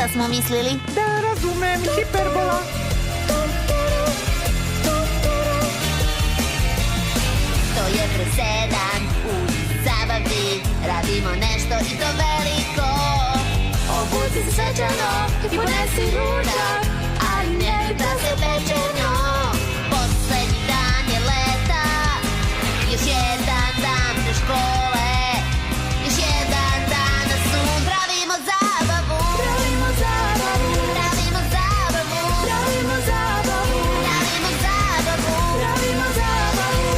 šta smo mislili. Da razumem, hiperbola. To je presedan u zabavi. Radimo nešto i to veliko. Obuci se svečano i ponesi ručak, ali ne da se pečeno. Poslednji dan je leta, još jedan dan do škole, još jedan dan na sun. Pravimo zabavu, pravimo zabavu, pravimo zabavu, pravimo zabavu, pravimo zabavu, pravimo zabavu.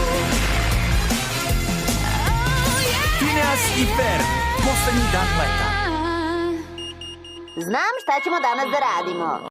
Phineas i Ferb, poslednji dan leta. Znam šta ćemo danas da radimo.